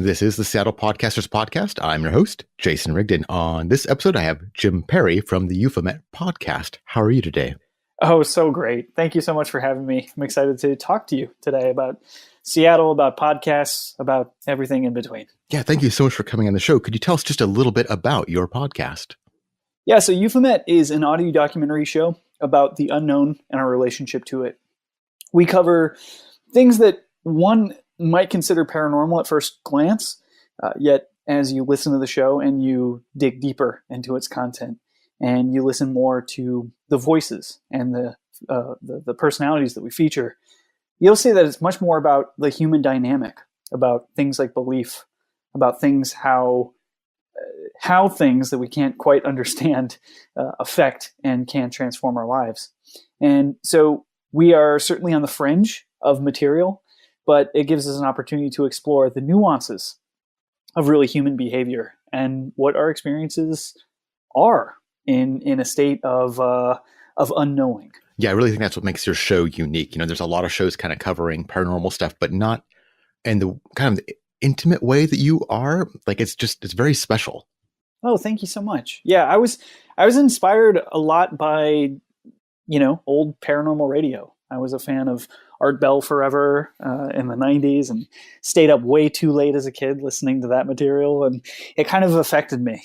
This is the Seattle Podcasters Podcast. I'm your host, Jason Rigdon. On this episode, I have Jim Perry from the Euphomet podcast. How are you today? Oh, so great. Thank you so much for having me. I'm excited to talk to you today about Seattle, about podcasts, about everything in between. Yeah, thank you so much for coming on the show. Could you tell us just a little bit about your podcast? Yeah, so Euphomet is an audio documentary show about the unknown and our relationship to it. We cover things that one might consider paranormal at first glance, yet as you listen to the show and you dig deeper into its content and you listen more to the voices and the personalities that we feature, you'll see that it's much more about the human dynamic, about things like belief, about things how things that we can't quite understand affect and can transform our lives. And so we are certainly on the fringe of material, but it gives us an opportunity to explore the nuances of really human behavior and what our experiences are in a state of unknowing. Yeah, I really think that's what makes your show unique. You know, there's a lot of shows kind of covering paranormal stuff, but not in the kind of intimate way that you are. Like, it's very special. Oh, thank you so much. Yeah, I was inspired a lot by, old paranormal radio. I was a fan of Art Bell forever in the 90s and stayed up way too late as a kid listening to that material. And it kind of affected me.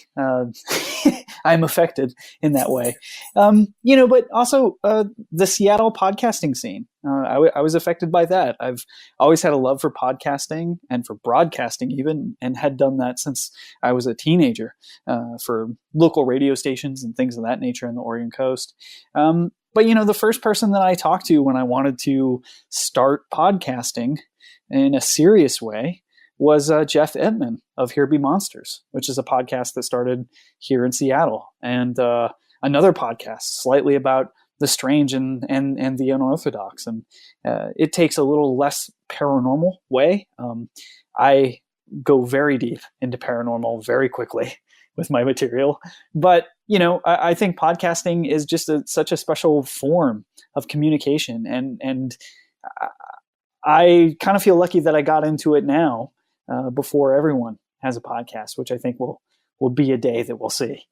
I'm affected in that way. But also the Seattle podcasting scene. I was affected by that. I've always had a love for podcasting and for broadcasting even, and had done that since I was a teenager for local radio stations and things of that nature in the Oregon coast. But, the first person that I talked to when I wanted to start podcasting in a serious way was Jeff Edman of Here Be Monsters, which is a podcast that started here in Seattle, and another podcast slightly about the strange and the unorthodox. And it takes a little less paranormal way. I go very deep into paranormal very quickly with my material. But, I think podcasting is just such a special form of communication. And I kind of feel lucky that I got into it now before everyone has a podcast, which I think will be a day that we'll see,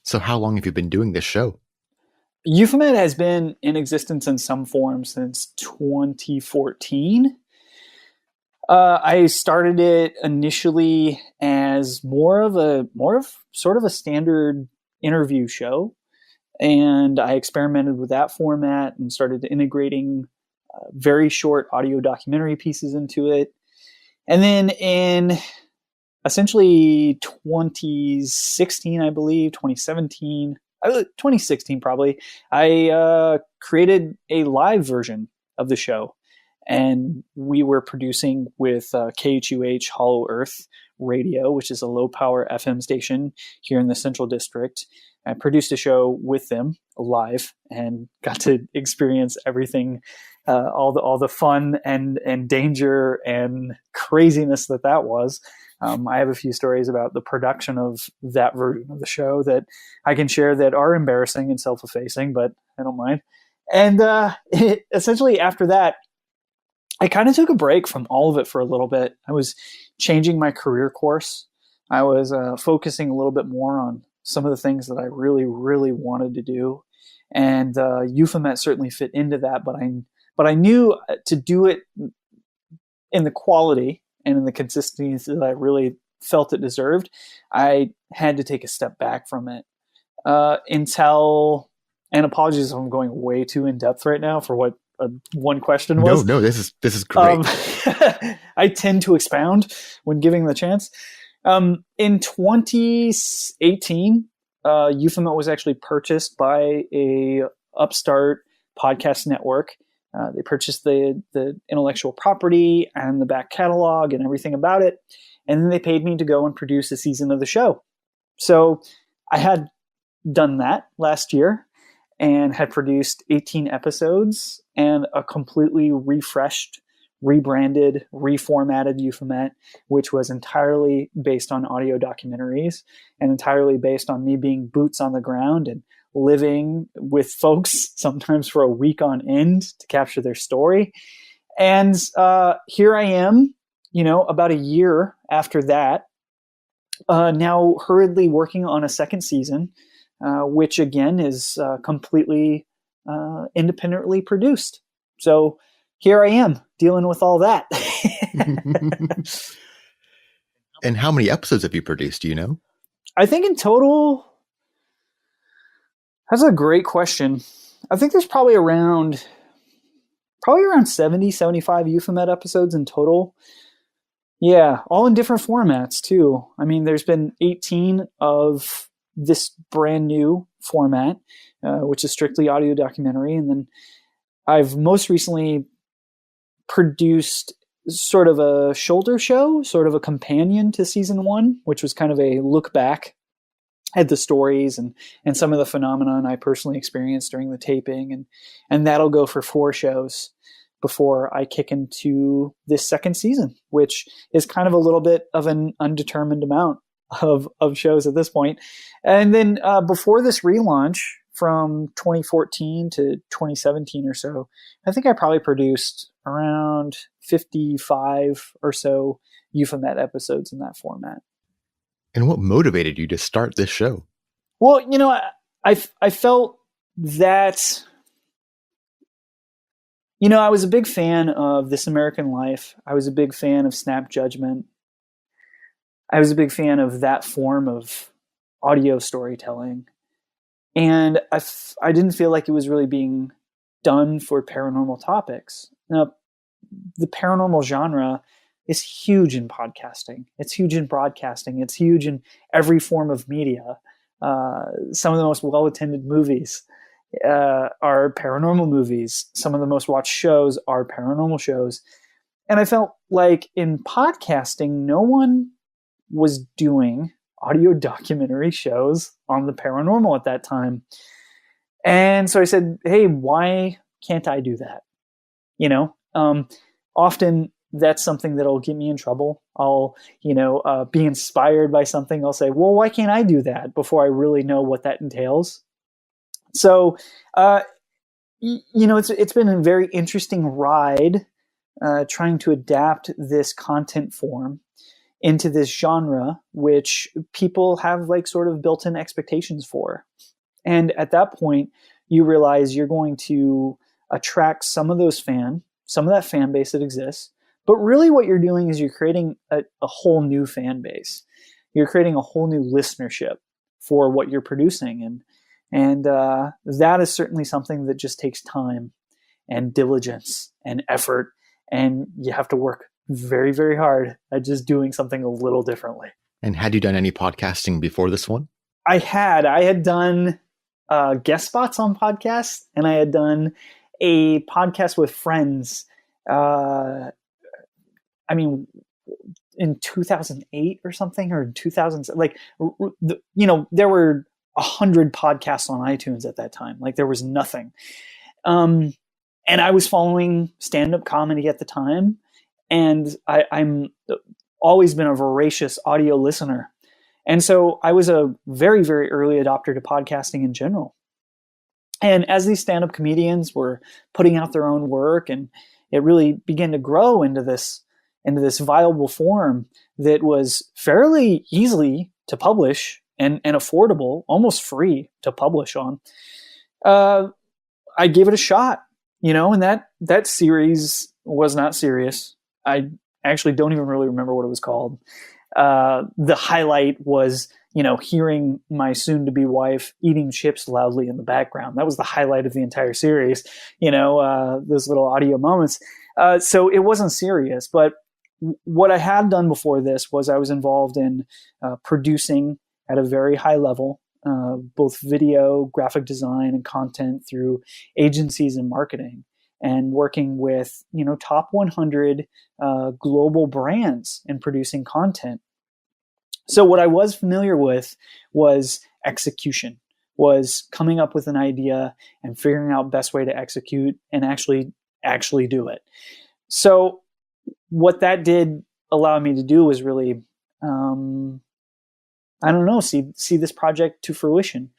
So how long have you been doing this show? Euphomet has been in existence in some form since 2014. I started it initially as more of sort of a standard interview show, and I experimented with that format and started integrating very short audio documentary pieces into it. And then in essentially 2016, I believe, 2016 probably, I created a live version of the show. And we were producing with KHUH Hollow Earth Radio, which is a low-power FM station here in the Central District. I produced a show with them live and got to experience everything, all the fun and danger and craziness that was. I have a few stories about the production of that version of the show that I can share that are embarrassing and self-effacing, but I don't mind. And essentially after that, I kind of took a break from all of it for a little bit. I was changing my career course. I was focusing a little bit more on some of the things that I really, really wanted to do. And Euphomet certainly fit into that, but I knew to do it in the quality and in the consistency that I really felt it deserved, I had to take a step back from it until, and apologies if I'm going way too in depth right now for what one question was. No, this is great. I tend to expound when giving the chance. In 2018, Euphomet was actually purchased by a upstart podcast network. They purchased the intellectual property and the back catalog and everything about it. And then they paid me to go and produce a season of the show. So I had done that last year and had produced 18 episodes and a completely refreshed, rebranded, reformatted Euphomet, which was entirely based on audio documentaries and entirely based on me being boots on the ground and living with folks sometimes for a week on end to capture their story. And here I am about a year after that, now hurriedly working on a second season, which again is completely independently produced. So here I am dealing with all that. And how many episodes have you produced? Do you know? I think in total, that's a great question. I think there's probably around 70, 75 Euphomet episodes in total. Yeah, all in different formats too. I mean, there's been 18 of this brand new format, which is strictly audio documentary. And then I've most recently produced sort of a shoulder show, sort of a companion to season one, which was kind of a look back at the stories and some of the phenomenon I personally experienced during the taping. And that'll go for 4 shows before I kick into this second season, which is kind of a little bit of an undetermined amount of shows at this point. And then before this relaunch from 2014 to 2017 or so, I think I probably produced around 55 or so Euphomet episodes in that format. And what motivated you to start this show? Well, I felt that, I was a big fan of This American Life. I was a big fan of Snap Judgment. I was a big fan of that form of audio storytelling. And I didn't feel like it was really being done for paranormal topics. Now, the paranormal genre is huge in podcasting. It's huge in broadcasting. It's huge in every form of media. Some of the most well-attended movies are paranormal movies. Some of the most watched shows are paranormal shows. And I felt like in podcasting, no one was doing audio documentary shows on the paranormal at that time. And so I said, hey, why can't I do that? Often that's something that'll get me in trouble. I'll, be inspired by something. I'll say, well, why can't I do that before I really know what that entails? So, it's been a very interesting ride trying to adapt this content form into this genre, which people have like sort of built-in expectations for. And at that point, you realize you're going to attract some of that fan base that exists. But really what you're doing is you're creating a whole new fan base. You're creating a whole new listenership for what you're producing. And that is certainly something that just takes time and diligence and effort. And you have to work very, very hard at just doing something a little differently. And had you done any podcasting before this one? I had done guest spots on podcasts, and I had done a podcast with friends. In 2008 or something, or in 2000, there were 100 podcasts on iTunes at that time. Like there was nothing. And I was following stand-up comedy at the time. And I'm always been a voracious audio listener. And so I was a very, very early adopter to podcasting in general. And as these stand-up comedians were putting out their own work, and it really began to grow into this viable form that was fairly easily to publish and affordable, almost free to publish on, I gave it a shot, and that series was not serious. I actually don't even really remember what it was called. The highlight was, hearing my soon-to-be wife eating chips loudly in the background. That was the highlight of the entire series, those little audio moments. So it wasn't serious. But what I had done before this was I was involved in producing at a very high level, both video, graphic design, and content through agencies and marketing, and working with, top 100 global brands in producing content. So what I was familiar with was execution, was coming up with an idea and figuring out best way to execute and actually do it. So what that did allow me to do was really, see this project to fruition.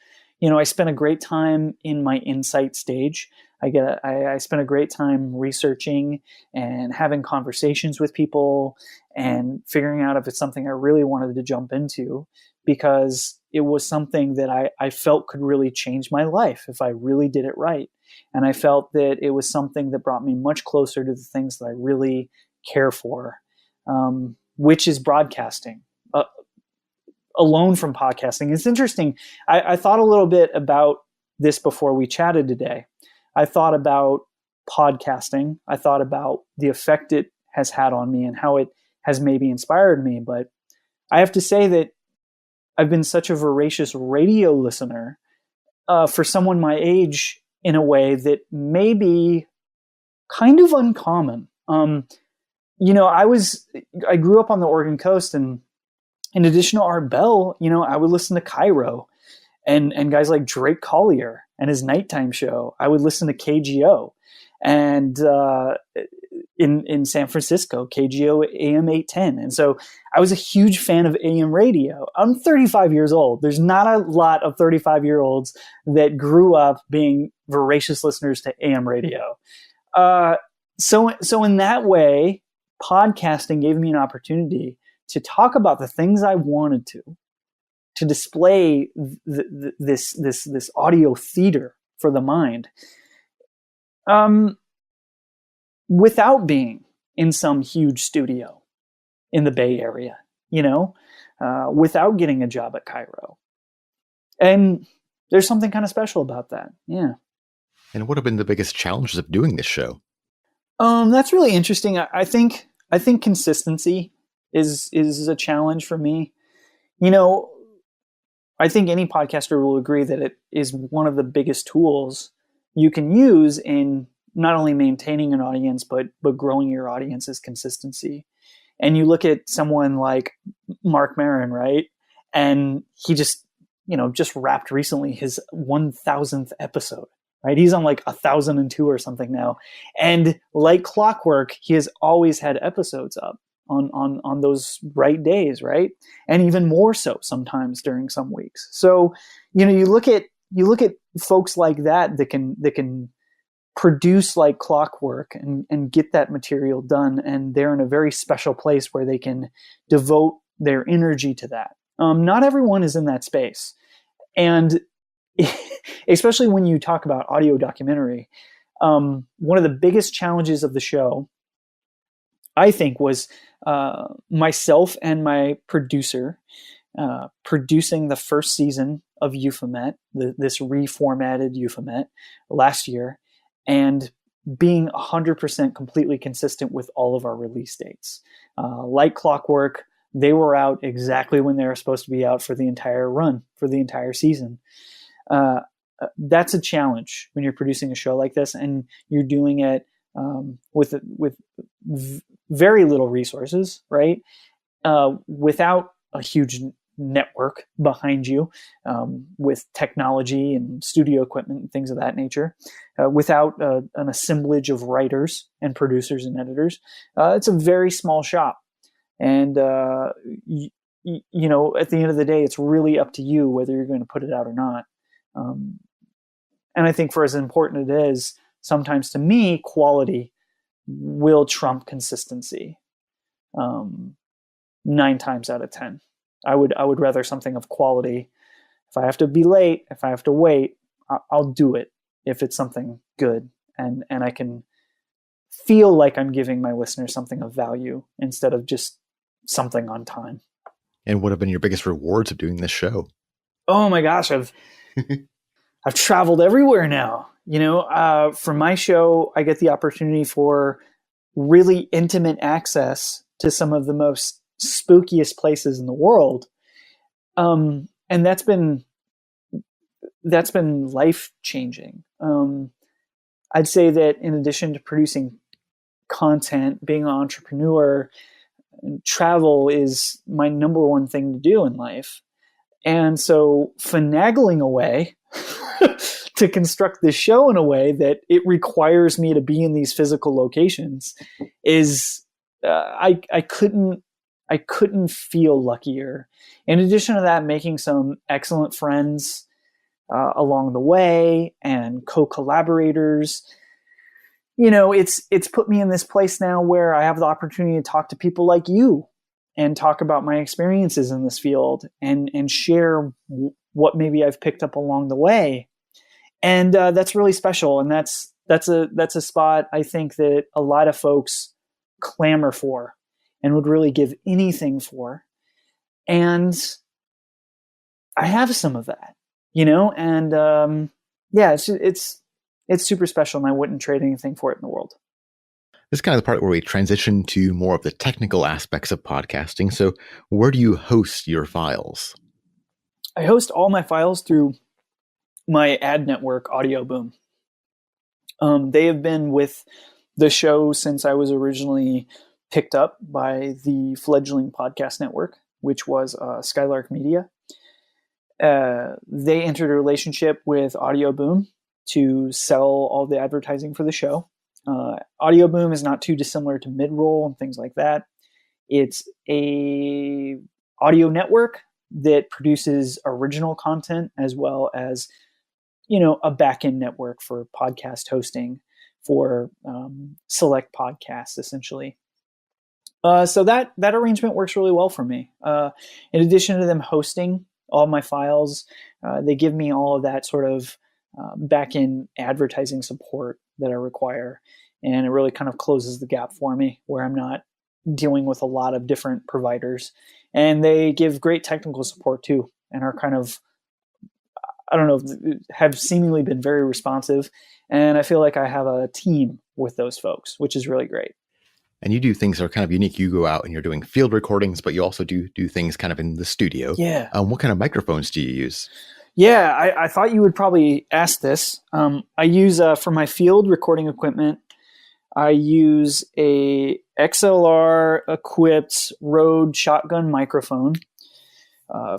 I spent a great time in my insight stage. I spent a great time researching and having conversations with people and figuring out if it's something I really wanted to jump into, because it was something that I felt could really change my life if I really did it right. And I felt that it was something that brought me much closer to the things that I really care for, which is broadcasting. Alone from podcasting. It's interesting. I thought a little bit about this before we chatted today. I thought about podcasting. I thought about the effect it has had on me and how it has maybe inspired me. But I have to say that I've been such a voracious radio listener for someone my age in a way that may be kind of uncommon. I grew up on the Oregon coast, and in addition to Art Bell, I would listen to Cairo and guys like Drake Collier and his nighttime show. I would listen to KGO, and in San Francisco, KGO AM 810. And so I was a huge fan of AM radio. I'm 35 years old. There's not a lot of 35-year-olds that grew up being voracious listeners to AM radio. So in that way, podcasting gave me an opportunity to talk about the things I wanted to display this audio theater for the mind, without being in some huge studio in the Bay Area, without getting a job at Cairo. And there's something kind of special about that. Yeah. And what have been the biggest challenges of doing this show? That's really interesting. I think consistency is a challenge for me. I think any podcaster will agree that it is one of the biggest tools you can use in not only maintaining an audience, but growing your audience's consistency. And you look at someone like Mark Maron, right? And he just wrapped recently his 1000th episode, right? He's on like 1002 or something now. And like clockwork, he has always had episodes up on those right days, right? And even more so sometimes during some weeks. So, you look at folks like that can produce like clockwork and get that material done, and they're in a very special place where they can devote their energy to that. Not everyone is in that space. And especially when you talk about audio documentary, one of the biggest challenges of the show, I think, was myself and my producer producing the first season of Euphomet, this reformatted Euphomet last year, and being 100% completely consistent with all of our release dates. Like clockwork, they were out exactly when they were supposed to be out for the entire run, for the entire season. That's a challenge when you're producing a show like this, and you're doing it with very little resources, right? Without a huge network behind you, with technology and studio equipment and things of that nature, without an assemblage of writers and producers and editors. It's a very small shop. And, at the end of the day, it's really up to you whether you're going to put it out or not. And I think for as important it is, sometimes to me, quality will trump consistency. 9 times out of 10, I would rather something of quality. If I have to be late, if I have to wait, I'll do it if it's something good and I can feel like I'm giving my listeners something of value instead of just something on time. And what have been your biggest rewards of doing this show? Oh my gosh, I've traveled everywhere now. For my show, I get the opportunity for really intimate access to some of the most spookiest places in the world. And that's been life-changing. I'd say that in addition to producing content, being an entrepreneur, travel is my number one thing to do in life. And so finagling away to construct this show in a way that it requires me to be in these physical locations is I couldn't feel luckier. In addition to that, making some excellent friends, along the way and co-collaborators. It's put me in this place now where I have the opportunity to talk to people like you and talk about my experiences in this field and share what maybe I've picked up along the way. And that's really special. And that's a spot I think that a lot of folks clamor for and would really give anything for. And I have some of that, and yeah, it's super special, and I wouldn't trade anything for it in the world. This is kind of the part where we transition to more of the technical aspects of podcasting. So where do you host your files? I host all my files through my ad network, Audio Boom. They have been with the show since I was originally picked up by the fledgling podcast network, which was Skylark Media. They entered a relationship with Audio Boom to sell all the advertising for the show. Audio Boom is not too dissimilar to Midroll and things like that. It's a audio network that produces original content as well as, a back-end network for podcast hosting for select podcasts, essentially. So that arrangement works really well for me. In addition to them hosting all my files, they give me all of that sort of back-end advertising support that I require. And it really kind of closes the gap for me where I'm not dealing with a lot of different providers. And they give great technical support too, and are kind of, I don't know, have seemingly been very responsive. And I feel like I have a team with those folks, which is really great. And you do things that are kind of unique. You go out and you're doing field recordings, but you also do things kind of in the studio. Yeah. What kind of microphones do you use? Yeah, I thought you would probably ask this. I use, for my field recording equipment, I use a XLR-equipped Rode shotgun microphone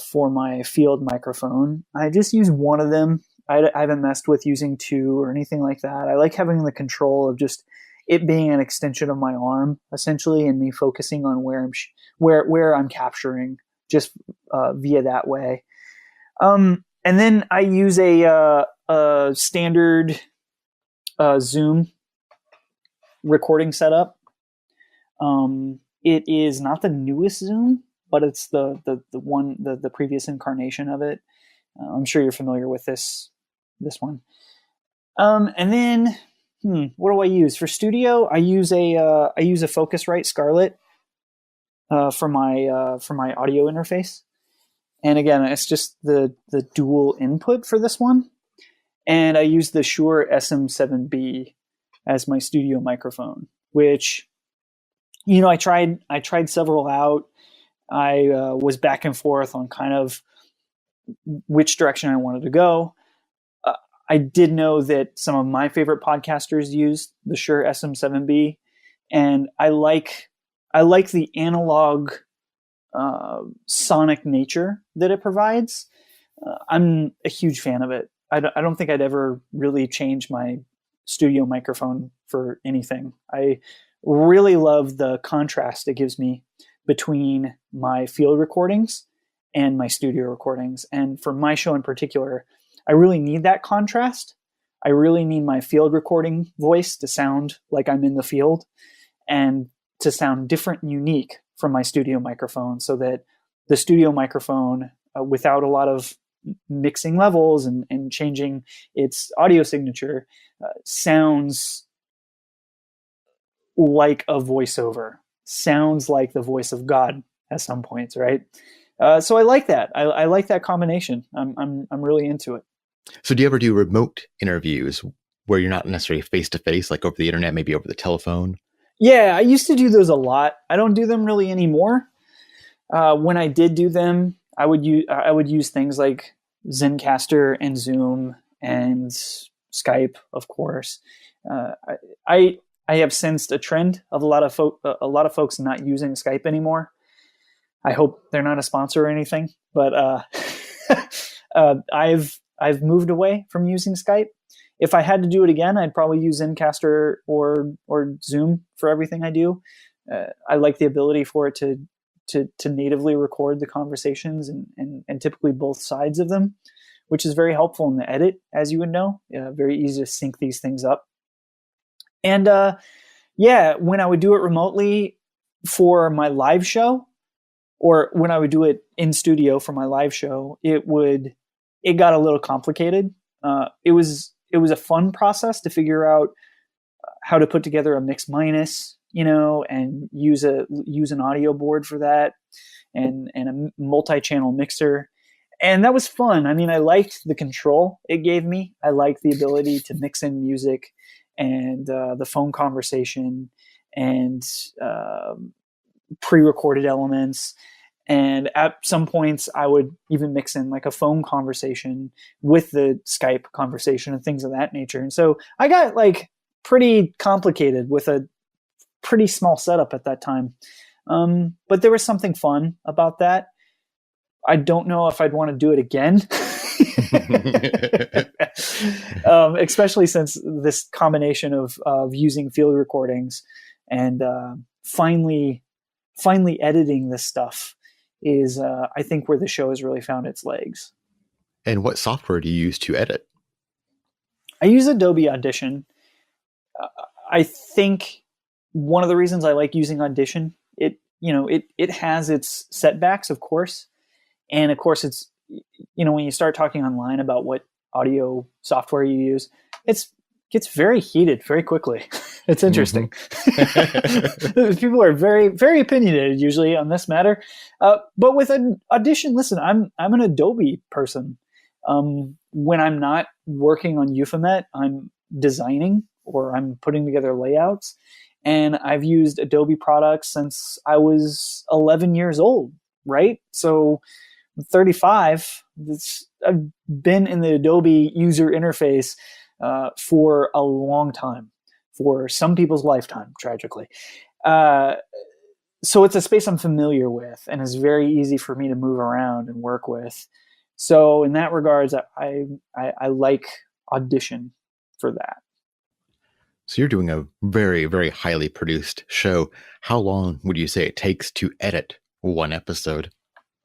for my field microphone. I just use one of them. I haven't messed with using two or anything like that. I like having the control of just it being an extension of my arm, essentially, and me focusing on where I'm capturing just via that way. And then I use a standard Zoom recording setup. It is not the newest Zoom, but it's the previous incarnation of it. I'm sure you're familiar with this one. And then what do I use for studio? I use a Focusrite Scarlett for my audio interface. And again, it's just the dual input for this one. And I use the Shure SM7B as my studio microphone, which, I tried several out. I was back and forth on kind of which direction I wanted to go. I did know that some of my favorite podcasters used the Shure SM7B, and I like the analog sonic nature that it provides. I'm a huge fan of it. I don't think I'd ever really change my studio microphone for anything. I really love the contrast it gives me between my field recordings and my studio recordings. And for my show in particular, I really need that contrast. I really need my field recording voice to sound like I'm in the field and to sound different and unique from my studio microphone, so that the studio microphone, without a lot of mixing levels and changing its audio signature, sounds like a voiceover, sounds like the voice of God at some points, right? So I like that. I like that combination. I'm really into it. So do you ever do remote interviews where you're not necessarily face to face, like over the internet, maybe over the telephone? Yeah, I used to do those a lot. I don't do them really anymore. When I did do them, I would use things like Zencastr and Zoom and Skype, of course. I have sensed a trend of a lot of folks not using Skype anymore. I hope they're not a sponsor or anything, but I've moved away from using Skype. If I had to do it again, I'd probably use Zencastr or Zoom for everything I do. I like the ability for it to natively record the conversations and typically both sides of them, which is very helpful in the edit, as you would know. Very easy to sync these things up. And yeah, when I would do it remotely for my live show, or when I would do it in studio for my live show, it got a little complicated. It was a fun process to figure out how to put together a mix minus, and use an audio board for that, and a multi-channel mixer. And that was fun. I mean, I liked the control it gave me. I liked the ability to mix in music and the phone conversation and pre-recorded elements. And at some points, I would even mix in like a phone conversation with the Skype conversation and things of that nature. And so I got like pretty complicated with a pretty small setup at that time. But there was something fun about that. I don't know if I'd want to do it again. Especially since this combination of using field recordings and finally editing this stuff is, I think, where the show has really found its legs. And what software do you use to edit? I use Adobe Audition. I think one of the reasons I like using Audition, it has its setbacks, of course. And of course, it's, when you start talking online about what audio software you use, it gets very heated very quickly. It's interesting. Mm-hmm. People are very, very opinionated usually on this matter. But with an Audition, listen, I'm an Adobe person. When I'm not working on Euphomet, I'm designing or I'm putting together layouts. And I've used Adobe products since I was 11 years old, right? So I'm 35. I've been in the Adobe user interface for a long time, for some people's lifetime, tragically. So it's a space I'm familiar with and is very easy for me to move around and work with. So in that regards, I like Audition for that. So you're doing a very, very highly produced show. How long would you say it takes to edit one episode?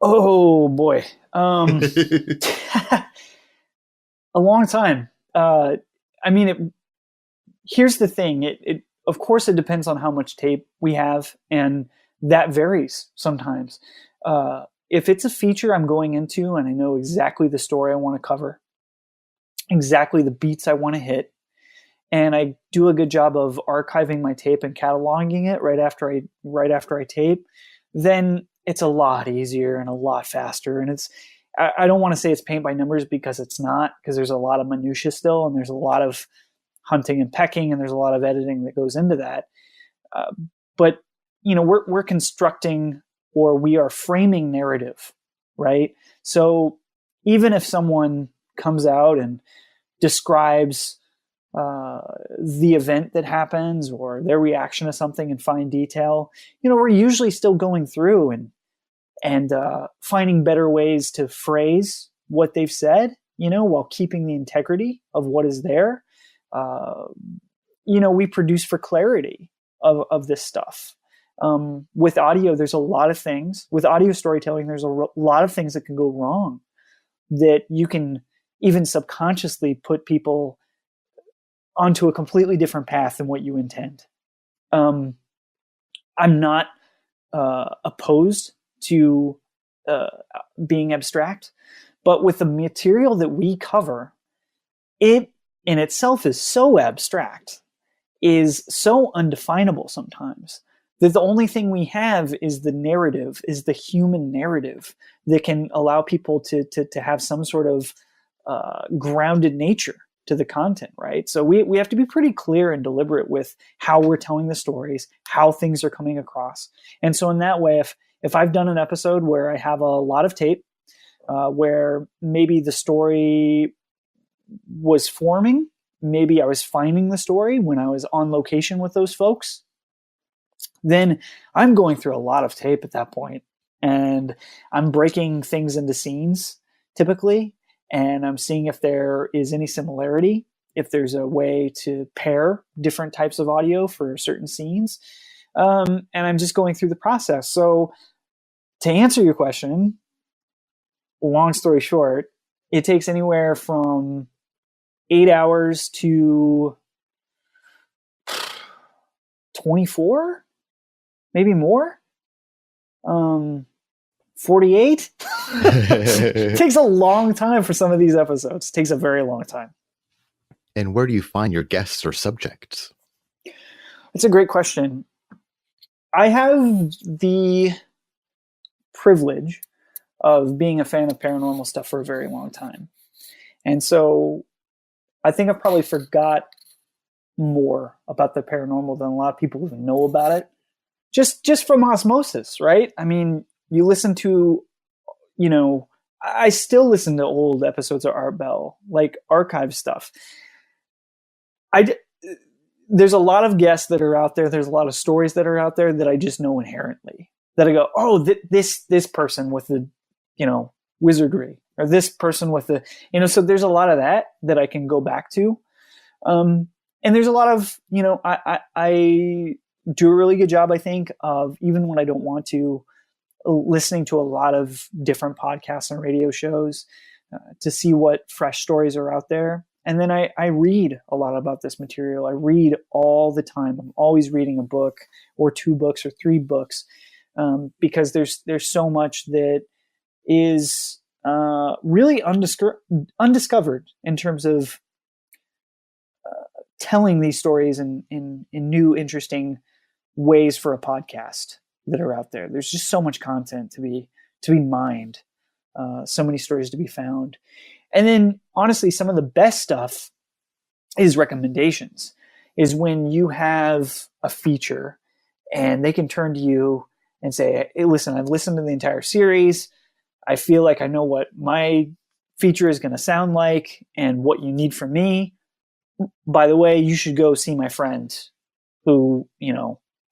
Oh boy. A long time. Here's the thing. It of course it depends on how much tape we have, and that varies sometimes. If it's a feature I'm going into and I know exactly the story I want to cover, exactly the beats I want to hit, and I do a good job of archiving my tape and cataloging it right after I tape, then it's a lot easier and a lot faster. And I don't want to say it's paint by numbers, because it's not, because there's a lot of minutia still, and there's a lot of hunting and pecking, and there's a lot of editing that goes into that. But we're constructing, or we are framing narrative, right? So even if someone comes out and describes the event that happens or their reaction to something in fine detail, we're usually still going through and finding better ways to phrase what they've said, while keeping the integrity of what is there. We produce for clarity of this stuff. With audio, there's a lot of things. With audio storytelling, there's a lot of things that can go wrong, that you can even subconsciously put people onto a completely different path than what you intend. I'm not opposed to being abstract, but with the material that we cover, it in itself is so abstract, is so undefinable sometimes, that the only thing we have is the narrative, is the human narrative that can allow people to have some sort of grounded nature to the content, right? So we have to be pretty clear and deliberate with how we're telling the stories, how things are coming across. And so in that way, if I've done an episode where I have a lot of tape, where maybe the story was forming, maybe I was finding the story when I was on location with those folks, then I'm going through a lot of tape at that point, and I'm breaking things into scenes typically, and I'm seeing if there is any similarity, if there's a way to pair different types of audio for certain scenes, and I'm just going through the process. So to answer your question, long story short, it takes anywhere from 8 hours to 24, maybe more. 48. It takes a long time for some of these episodes. It takes a very long time. And where do you find your guests or subjects? It's a great question. I have the privilege of being a fan of paranormal stuff for a very long time. And so I think I've probably forgot more about the paranormal than a lot of people even know about it. Just from osmosis, right? I mean, you listen to, I still listen to old episodes of Art Bell, like archive stuff. There's a lot of guests that are out there. There's a lot of stories that are out there that I just know inherently. That I go, oh, this person with the, wizardry, or this person with the, so there's a lot of that I can go back to. And there's a lot of, I do a really good job, I think, of, even when I don't want to, listening to a lot of different podcasts and radio shows to see what fresh stories are out there. And then I read a lot about this material. I read all the time. I'm always reading a book or 2 books or 3 books because there's so much that is really undiscovered in terms of telling these stories in new, interesting ways for a podcast that are out there. There's just so much content to be mined, so many stories to be found. And then, honestly, some of the best stuff is recommendations, is when you have a feature and they can turn to you and say, hey, listen, I've listened to the entire series. I feel like I know what my feature is going to sound like and what you need from me. By the way, you should go see my friend who,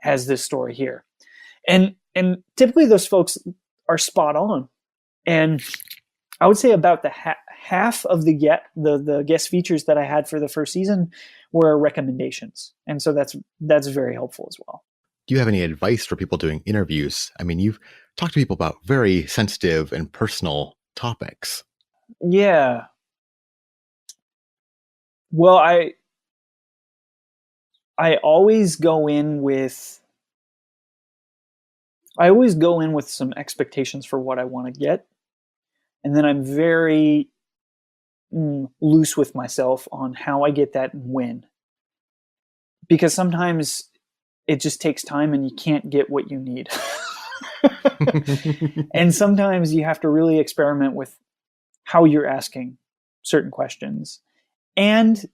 has this story here. And typically those folks are spot on. And I would say about the half of the guest features that I had for the first season were recommendations. And so that's very helpful as well. Do you have any advice for people doing interviews? I mean, you've talked to people about very sensitive and personal topics. Yeah. Well, I always go in with some expectations for what I want to get. And then I'm very loose with myself on how I get that and when. Because sometimes it just takes time and you can't get what you need. And sometimes you have to really experiment with how you're asking certain questions. And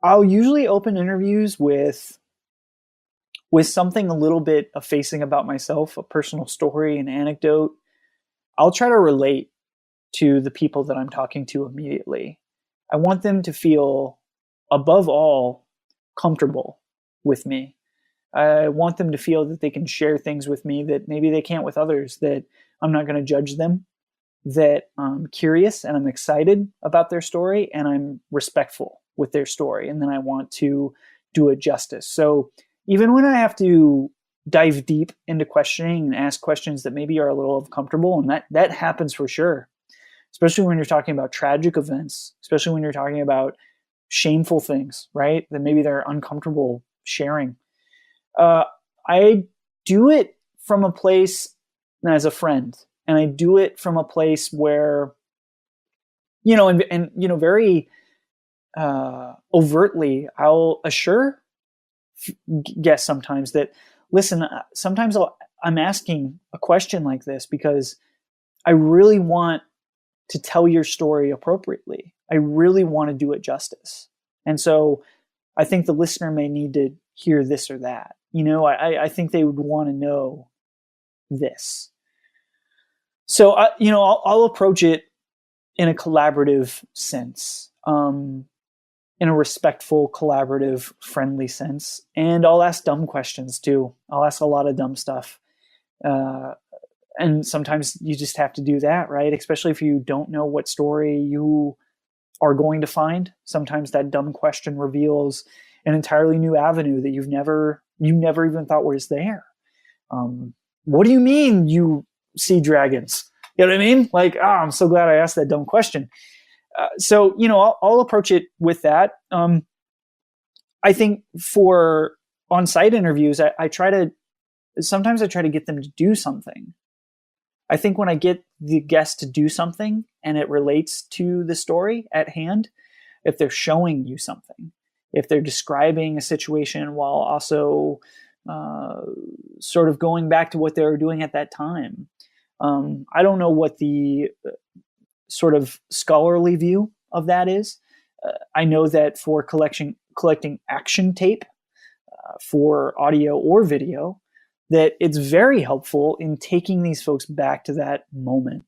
I'll usually open interviews with something a little bit effacing about myself, a personal story, an anecdote. I'll try to relate to the people that I'm talking to immediately. I want them to feel, above all, comfortable with me. I want them to feel that they can share things with me that maybe they can't with others, that I'm not going to judge them, that I'm curious and I'm excited about their story and I'm respectful with their story. And then I want to do it justice. So even when I have to dive deep into questioning and ask questions that maybe are a little uncomfortable, and that happens for sure, especially when you're talking about tragic events, especially when you're talking about shameful things, right? That maybe they're uncomfortable sharing. I do it from a place as a friend, and I do it from a place where, very overtly, I'll assure guests sometimes that, listen, sometimes I'm asking a question like this because I really want to tell your story appropriately. I really want to do it justice. And so I think the listener may need to hear this or that. I think they would want to know this. So, I'll approach it in a collaborative sense, in a respectful, collaborative, friendly sense. And I'll ask dumb questions too. I'll ask a lot of dumb stuff. And sometimes you just have to do that, right? Especially if you don't know what story you are going to find. Sometimes that dumb question reveals an entirely new avenue that you never even thought was there. What do you mean you see dragons? You know what I mean? Like, I'm so glad I asked that dumb question. So, I'll approach it with that. I think for on-site interviews, sometimes I try to get them to do something. I think when I get the guest to do something and it relates to the story at hand, if they're showing you something, if they're describing a situation while also sort of going back to what they were doing at that time. I don't know what the sort of scholarly view of that is. I know that for collecting action tape for audio or video, that it's very helpful in taking these folks back to that moment.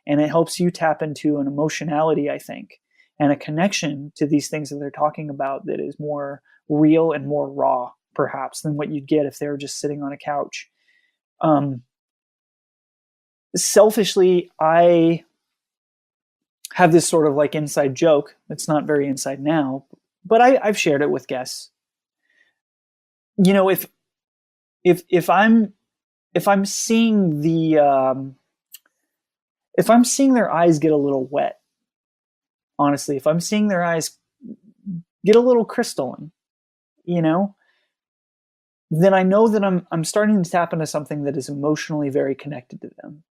And it helps you tap into an emotionality, I think, and a connection to these things that they're talking about that is more real and more raw, perhaps, than what you'd get if they were just sitting on a couch. Selfishly, I have this sort of like inside joke. It's not very inside now, but I've shared it with guests. If I'm seeing if I'm seeing their eyes get a little wet, honestly, if I'm seeing their eyes get a little crystalline, then I know that I'm starting to tap into something that is emotionally very connected to them.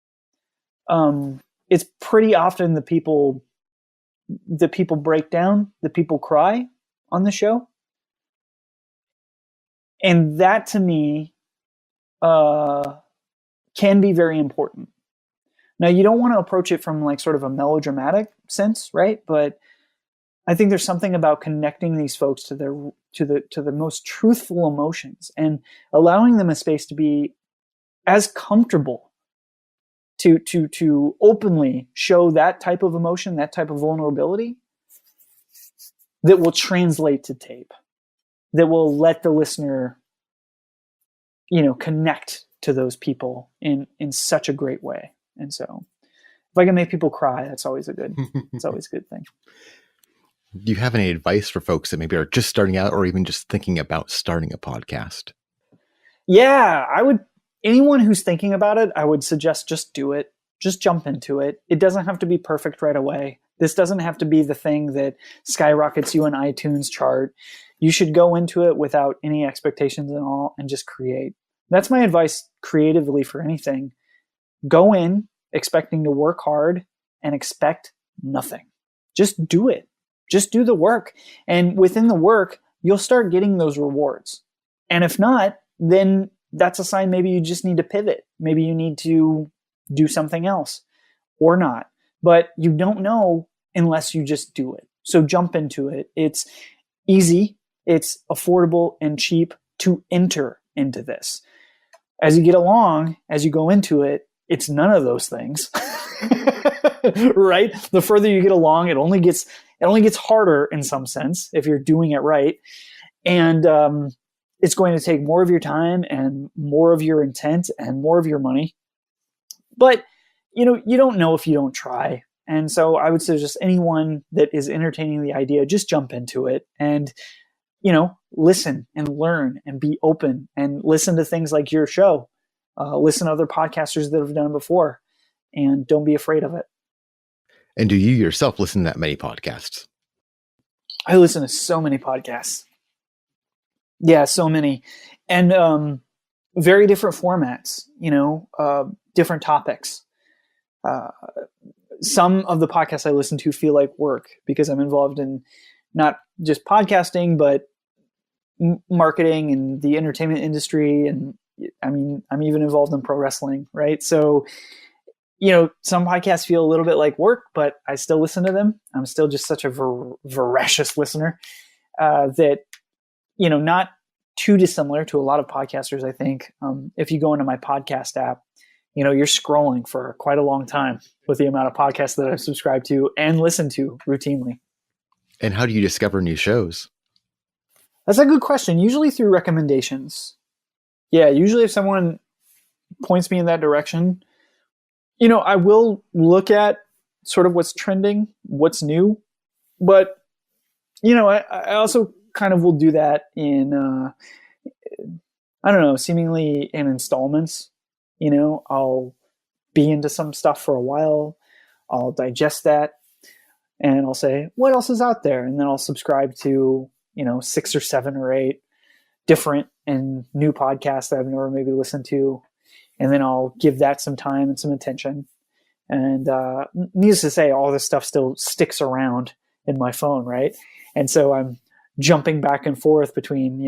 It's pretty often the people break down, the people cry on the show. And that to me can be very important. Now, you don't want to approach it from like sort of a melodramatic sense, right? But I think there's something about connecting these folks to the most truthful emotions and allowing them a space to be as comfortable to openly show that type of emotion, that type of vulnerability, that will translate to tape, that will let the listener, connect to those people in such a great way. And so if I can make people cry, it's always a good thing. Do you have any advice for folks that maybe are just starting out or even just thinking about starting a podcast? Yeah, anyone who's thinking about it, I would suggest just do it. Just jump into it. It doesn't have to be perfect right away. This doesn't have to be the thing that skyrockets you an iTunes chart. You should go into it without any expectations at all and just create. That's my advice creatively for anything. Go in expecting to work hard and expect nothing. Just do it. Just do the work. And within the work, you'll start getting those rewards. And if not, then that's a sign maybe you just need to pivot. Maybe you need to do something else or not. But you don't know unless you just do it. So jump into it. It's easy, it's affordable and cheap to enter into this. As you get along, as you go into it, it's none of those things. Right? The further you get along, it only gets harder in some sense if you're doing it right. And it's going to take more of your time and more of your intent and more of your money. But you don't know if you don't try. And so I would suggest anyone that is entertaining the idea, just jump into it and, listen and learn and be open and listen to things like your show. Listen to other podcasters that have done it before, and don't be afraid of it. And do you yourself listen to that many podcasts? I listen to so many podcasts. Yeah, so many. And very different formats, different topics. Some of the podcasts I listen to feel like work because I'm involved in not just podcasting, but marketing and the entertainment industry. And I'm even involved in pro wrestling, right? So, some podcasts feel a little bit like work, but I still listen to them. I'm still just such a voracious listener that, not too dissimilar to a lot of podcasters, I think. If you go into my podcast app, you're scrolling for quite a long time with the amount of podcasts that I've subscribed to and listen to routinely. And how do you discover new shows? That's a good question. Usually through recommendations. Yeah, usually if someone points me in that direction, I will look at sort of what's trending, what's new. But, I also kind of will do that in, seemingly in installments. I'll be into some stuff for a while. I'll digest that. and I'll say, what else is out there? And then I'll subscribe to, 6 or 7 or 8 different and new podcasts that I've never maybe listened to. And then I'll give that some time and some attention. And needless to say, all this stuff still sticks around in my phone, right? And so I'm jumping back and forth between,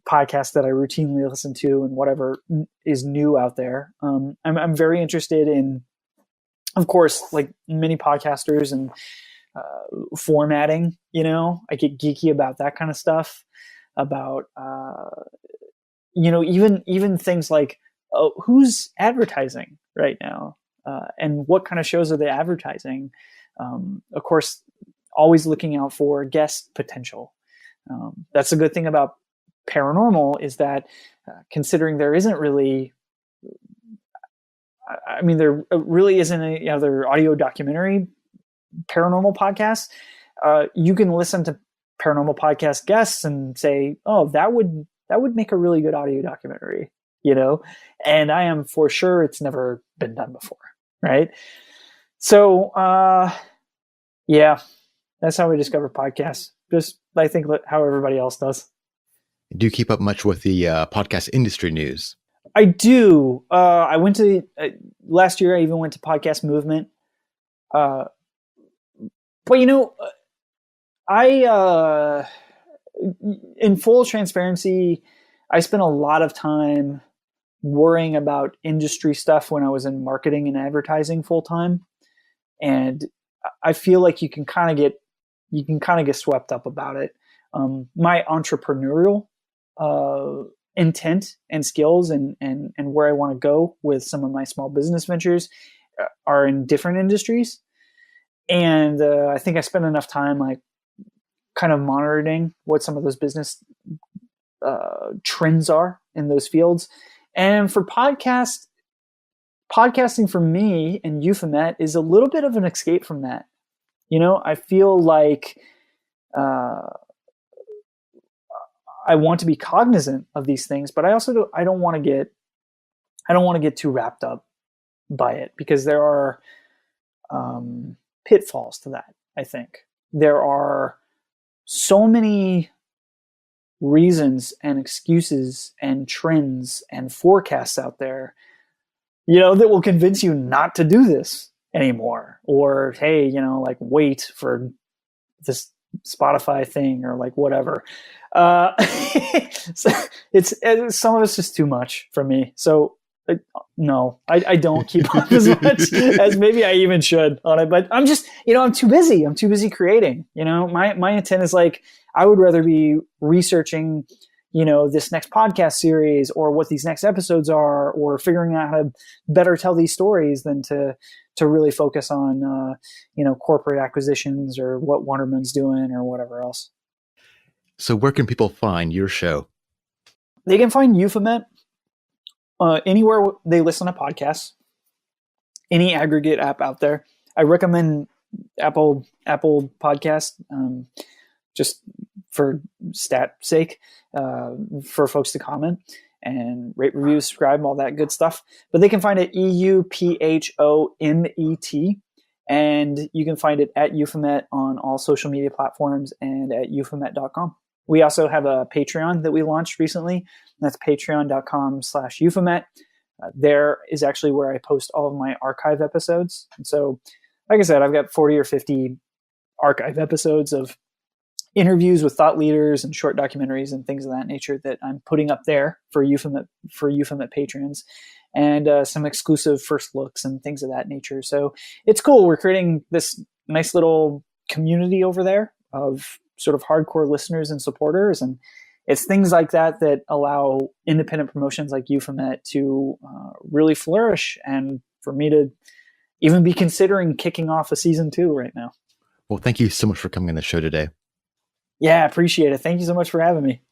podcasts that I routinely listen to and whatever is new out there. I'm very interested in, of course, like many podcasters and formatting. I get geeky about that kind of stuff. About even things like who's advertising right now, and what kind of shows are they advertising. Of course, always looking out for guest potential. That's a good thing about paranormal, is that considering there isn't really, there really isn't any other audio documentary paranormal podcasts. You can listen to paranormal podcast guests and say, oh, that would make a really good audio documentary, and I am for sure it's never been done before. Right. So, yeah, that's how we discover podcasts. Just, I think, how everybody else does. Do you keep up much with the podcast industry news? I do. I went to last year. I even went to Podcast Movement. But I, in full transparency, I spent a lot of time worrying about industry stuff when I was in marketing and advertising full time, and I feel like you can kind of get swept up about it. My entrepreneurial intent and skills and where I want to go with some of my small business ventures are in different industries. And I think I spent enough time like kind of monitoring what some of those business trends are in those fields. And for podcasting for me and Euphomet is a little bit of an escape from that. I feel like I want to be cognizant of these things, but I also don't want to get too wrapped up by it, because there are pitfalls to that. I think there are so many reasons and excuses and trends and forecasts out there, that will convince you not to do this anymore, or, hey, like wait for this Spotify thing or like whatever. So it's some of it's just too much for me. So no, I don't keep up as much as maybe I even should on it, but I'm just, I'm too busy. I'm too busy creating, my intent is like, I would rather be researching, this next podcast series or what these next episodes are, or figuring out how to better tell these stories than to really focus on, corporate acquisitions or what Wonderman's doing or whatever else. So where can people find your show? They can find Euphomet anywhere they listen to podcasts, any aggregate app out there. I recommend Apple Podcast, just for stat sake, for folks to comment and rate, review, subscribe, all that good stuff. But they can find it EUPHOMET, and you can find it at Euphomet on all social media platforms and at euphomet.com. We also have a Patreon that we launched recently. That's patreon.com/Euphomet. There is actually where I post all of my archive episodes. And so, like I said, I've got 40 or 50 archive episodes of interviews with thought leaders and short documentaries and things of that nature that I'm putting up there for Euphomet patrons, and some exclusive first looks and things of that nature. So it's cool. We're creating this nice little community over there of sort of hardcore listeners and supporters, and it's things like that that allow independent promotions like Euphomet to really flourish, and for me to even be considering kicking off a season 2 right now. Well, thank you so much for coming on the show today. Yeah, appreciate it. Thank you so much for having me.